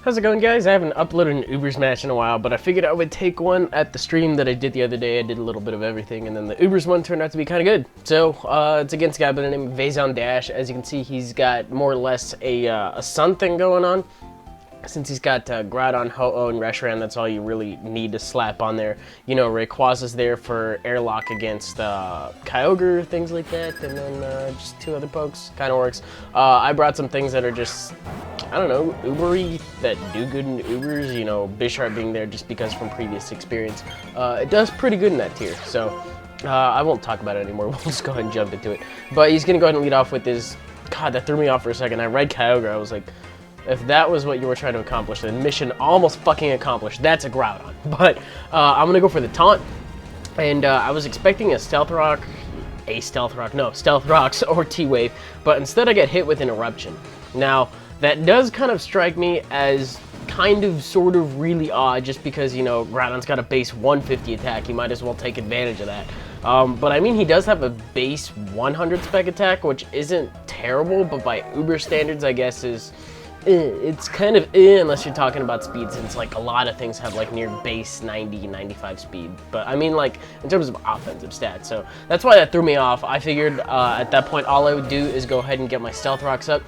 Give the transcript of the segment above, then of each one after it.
How's it going, guys? I haven't uploaded an Uber Smash in a while, but I figured I would take one at the stream that I did the other day. I did a little bit of everything, and then the Ubers one turned out to be kind of good. So, it's against a guy by the name of Vaison Dash. As you can see, he's got more or less a sun thing going on. Since he's got Groudon, Ho-Oh, and Reshiram, that's all you really need to slap on there. You know, Rayquaza's there for airlock against Kyogre, things like that, and then just two other pokes. Kind of works. I brought some things that are just, I don't know, Ubery, that do good in Ubers, you know, Bisharp being there just because from previous experience. It does pretty good in that tier, so I won't talk about it anymore. We'll just go ahead and jump into it. But he's going to go ahead and lead off with his, God, that threw me off for a second. I read Kyogre, I was like, if that was what you were trying to accomplish, then mission almost fucking accomplished. That's a Groudon. But I'm going to go for the taunt, and I was expecting a Stealth Rocks or T-Wave, but instead I get hit with an Eruption. Now, that does kind of strike me as kind of, sort of, really odd, just because, you know, Groudon's got a base 150 attack. You might as well take advantage of that. But I mean, he does have a base 100 spec attack, which isn't terrible, but by Uber standards, I guess, is... it's kind of unless you're talking about speed, since like a lot of things have like near base 90, 95 speed. But I mean, like in terms of offensive stats, so that's why that threw me off. I figured at that point all I would do is go ahead and get my Stealth Rocks up,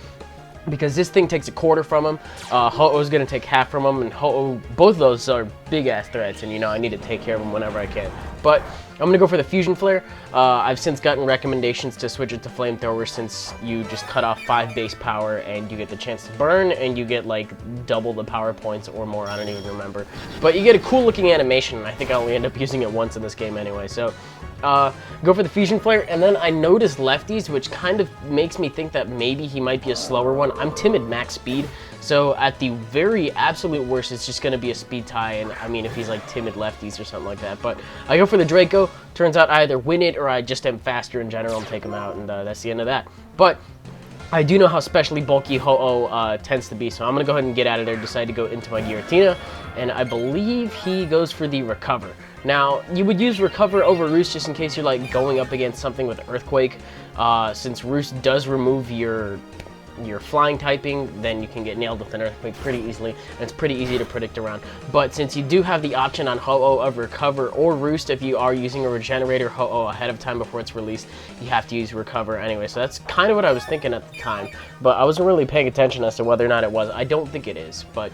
because this thing takes a quarter from him. Ho-Oh's gonna take half from him, and Ho-Oh, both of those are big ass threats, and you know I need to take care of them whenever I can. But I'm gonna go for the Fusion Flare. I've since gotten recommendations to switch it to Flamethrower, since you just cut off 5 base power and you get the chance to burn, and you get like double the power points or more, I don't even remember. But you get a cool looking animation, and I think I only end up using it once in this game anyway. So go for the Fusion Flare, and then I noticed lefties, which kind of makes me think that maybe he might be a slower one. I'm timid max speed, so at the very absolute worst, it's just going to be a speed tie, and I mean, if he's like timid lefties or something like that. But I go for the Draco. Turns out I either win it or I just am faster in general and take him out, and that's the end of that. But I do know how specially bulky Ho-Oh tends to be, so I'm going to go ahead and get out of there, decide to go into my Giratina, and I believe he goes for the Recover. Now, you would use Recover over Roost just in case you're like going up against something with Earthquake. Since Roost does remove your flying typing, then you can get nailed with an Earthquake pretty easily, and it's pretty easy to predict around. But since you do have the option on Ho-Oh of Recover or Roost, if you are using a Regenerator Ho-Oh ahead of time before it's released, you have to use Recover anyway. So that's kind of what I was thinking at the time, but I wasn't really paying attention as to whether or not it was. I don't think it is, but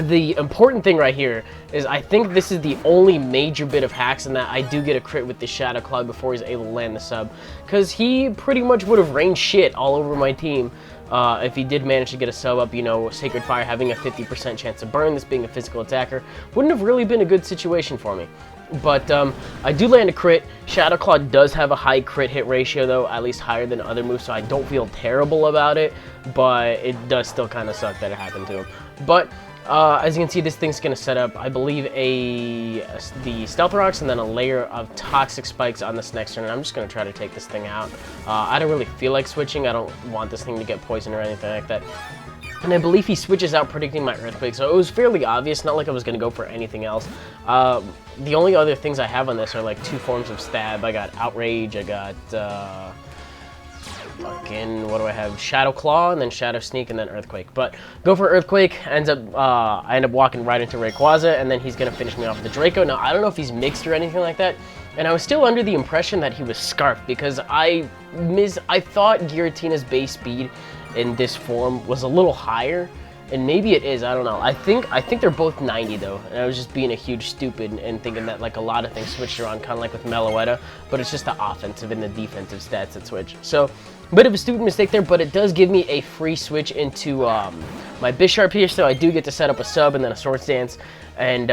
the important thing right here is I think this is the only major bit of hacks in that I do get a crit with the Shadow Claw before he's able to land the sub, because he pretty much would have rained shit all over my team if he did manage to get a sub up. You know, Sacred Fire having a 50% chance to burn, this being a physical attacker, wouldn't have really been a good situation for me. But I do land a crit. Shadow Claw does have a high crit hit ratio though, at least higher than other moves, so I don't feel terrible about it, but it does still kind of suck that it happened to him. But as you can see, this thing's going to set up, I believe, the Stealth Rocks and then a layer of Toxic Spikes on this next turn, and I'm just going to try to take this thing out. I don't really feel like switching. I don't want this thing to get poisoned or anything like that. And I believe he switches out predicting my Earthquake, so it was fairly obvious, not like I was going to go for anything else. The only other things I have on this are like 2 forms of stab. I got Outrage, I got... fucking, what do I have? Shadow Claw, and then Shadow Sneak, and then Earthquake. But go for Earthquake, I end up walking right into Rayquaza, and then he's gonna finish me off with the Draco. Now, I don't know if he's mixed or anything like that, and I was still under the impression that he was Scarf, because I thought Giratina's base speed in this form was a little higher, and maybe it is, I don't know. I think they're both 90 though, and I was just being a huge stupid and thinking that like a lot of things switched around, kind of like with Meloetta, but it's just the offensive and the defensive stats that switch. So, a bit of a stupid mistake there, but it does give me a free switch into my Bisharp here, so I do get to set up a sub and then a Swords Dance, and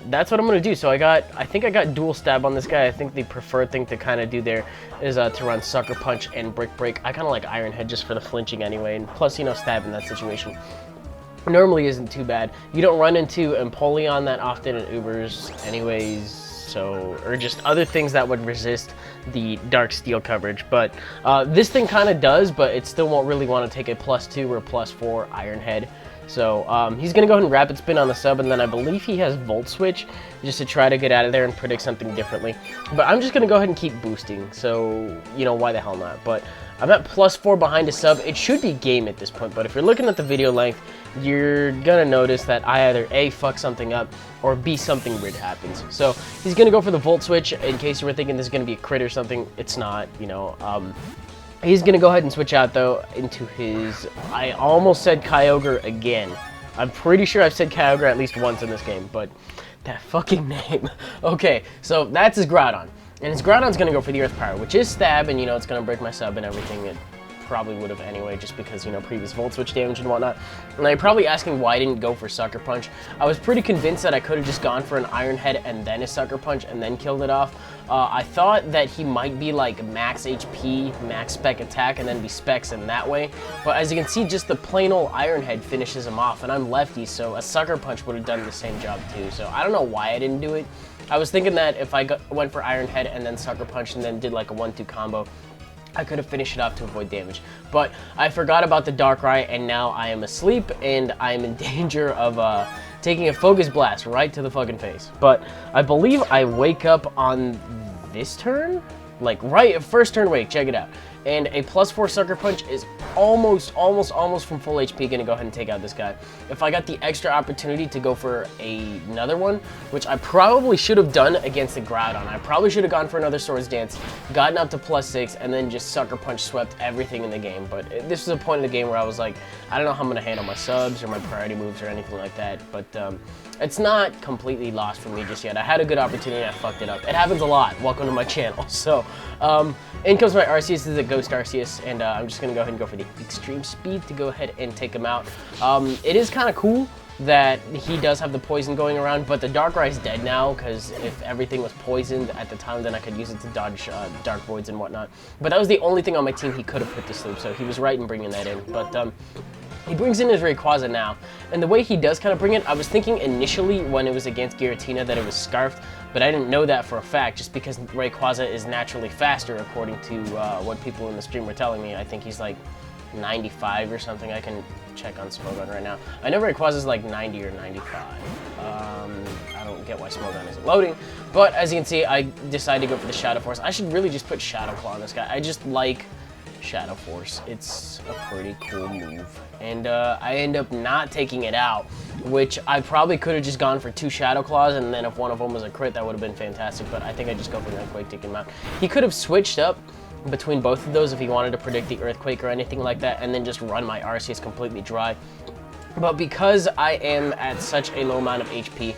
that's what I'm going to do. So I think I got dual stab on this guy. I think the preferred thing to kind of do there is to run Sucker Punch and Brick Break. I kind of like Iron Head just for the flinching anyway, and plus, you know, stab in that situation normally isn't too bad. You don't run into Empoleon that often in Ubers anyways, so, or just other things that would resist the Dark Steel coverage, but this thing kind of does, but it still won't really want to take a +2 or +4 Iron Head. So he's going to go ahead and Rapid Spin on the sub, and then I believe he has Volt Switch just to try to get out of there and predict something differently. But I'm just going to go ahead and keep boosting, so, you know, why the hell not? But I'm at +4 behind a sub. It should be game at this point, but if you're looking at the video length, you're gonna notice that I either A, fuck something up, or B, something weird happens. So he's gonna go for the Volt Switch. In case you were thinking this is gonna be a crit or something, it's not, you know. He's gonna go ahead and switch out though into his, I almost said Kyogre again. I'm pretty sure I've said Kyogre at least once in this game, but that fucking name. Okay, so that's his Groudon. And his Groudon's gonna go for the Earth Power, which is stab, and you know, it's gonna break my sub and everything. It probably would have anyway, just because, you know, previous Volt Switch damage and whatnot. And you're probably asking why I didn't go for Sucker Punch. I was pretty convinced that I could have just gone for an Iron Head and then a Sucker Punch and then killed it off. I thought that he might be like max HP, max spec attack, and then be specs in that way. But as you can see, just the plain old Iron Head finishes him off, and I'm lefty, so a Sucker Punch would have done the same job too. So I don't know why I didn't do it. I was thinking that if I went for Iron Head and then Sucker Punch and then did like a 1-2 combo, I could have finished it off to avoid damage. But I forgot about the Darkrai, and now I am asleep, and I am in danger of taking a Focus Blast right to the fucking face. But I believe I wake up on this turn? Like, right, first turn wake, check it out. And a +4 Sucker Punch is almost from full HP gonna go ahead and take out this guy. If I got the extra opportunity to go for another one, which I probably should have done against the Groudon, I probably should have gone for another Swords Dance, gotten up to +6, and then just Sucker Punch swept everything in the game. But this was a point in the game where I was like, I don't know how I'm gonna handle my subs or my priority moves or anything like that, but it's not completely lost for me just yet. I had a good opportunity and I fucked it up. It happens a lot. Welcome to my channel. So, in comes my Arceus. This is a Ghost Arceus, and I'm just gonna go ahead and go for the Extreme Speed to go ahead and take him out. It is kind of cool that he does have the poison going around, but the Darkrai is dead now, because if everything was poisoned at the time, then I could use it to dodge Dark Voids and whatnot. But that was the only thing on my team he could have put to sleep, so he was right in bringing that in. But he brings in his Rayquaza now, and the way he does kind of bring it, I was thinking initially when it was against Giratina that it was Scarfed, but I didn't know that for a fact, just because Rayquaza is naturally faster according to what people in the stream were telling me. I think he's like 95 or something. I can check on Smogon right now. I know Rayquaza is like 90 or 95. I don't get why Smogon isn't loading, but as you can see, I decided to go for the Shadow Force. I should really just put Shadow Claw on this guy. I just like Shadow Force. It's a pretty cool move. And I end up not taking it out, which I probably could have just gone for 2 Shadow Claws, and then if one of them was a crit, that would have been fantastic, but I think I just go for an Earthquake, take him out. He could have switched up between both of those if he wanted to predict the Earthquake or anything like that, and then just run my Arceus completely dry. But because I am at such a low amount of HP,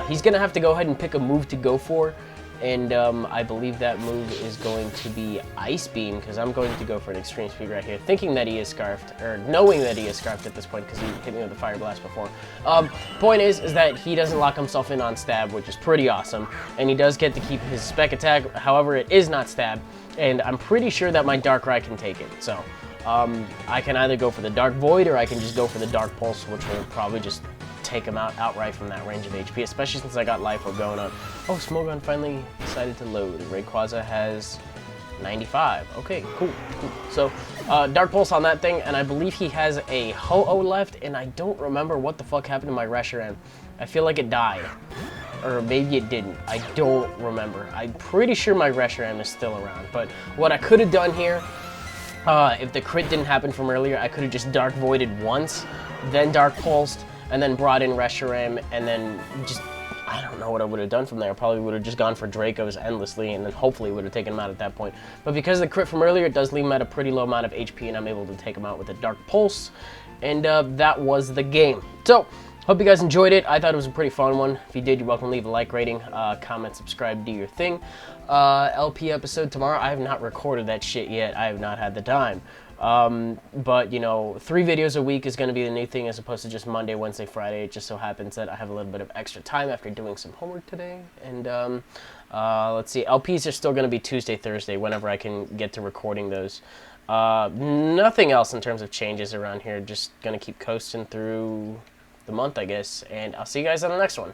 he's going to have to go ahead and pick a move to go for. And I believe that move is going to be Ice Beam, because I'm going to go for an Extreme Speed right here, thinking that he is Scarfed, or knowing that he is Scarfed at this point, because he hit me with the Fire Blast before. Point is that he doesn't lock himself in on Stab, which is pretty awesome, and he does get to keep his Spec Attack. However, it is not Stab, and I'm pretty sure that my Darkrai can take it. So I can either go for the Dark Void, or I can just go for the Dark Pulse, which will probably just take him out outright from that range of HP, especially since I got Life Orb going on. Oh, Smogon finally decided to load. Rayquaza has 95. Okay, cool. So, Dark Pulse on that thing, and I believe he has a Ho-Oh left, and I don't remember what the fuck happened to my Reshiram. I feel like it died. Or maybe it didn't. I don't remember. I'm pretty sure my Reshiram is still around, but what I could have done here, if the crit didn't happen from earlier, I could have just Dark Voided once, then Dark Pulsed, and then brought in Reshiram, and then just, I don't know what I would have done from there. I probably would have just gone for Dracos endlessly, and then hopefully would have taken him out at that point. But because of the crit from earlier, it does leave him at a pretty low amount of HP, and I'm able to take him out with a Dark Pulse, and that was the game. So, hope you guys enjoyed it. I thought it was a pretty fun one. If you did, you're welcome to leave a like rating, comment, subscribe, do your thing. LP episode tomorrow, I have not recorded that shit yet. I have not had the time. But, you know, 3 videos a week is going to be the new thing as opposed to just Monday, Wednesday, Friday. It just so happens that I have a little bit of extra time after doing some homework today. And, let's see, LPs are still going to be Tuesday, Thursday, whenever I can get to recording those. Nothing else in terms of changes around here. Just going to keep coasting through the month, I guess. And I'll see you guys on the next one.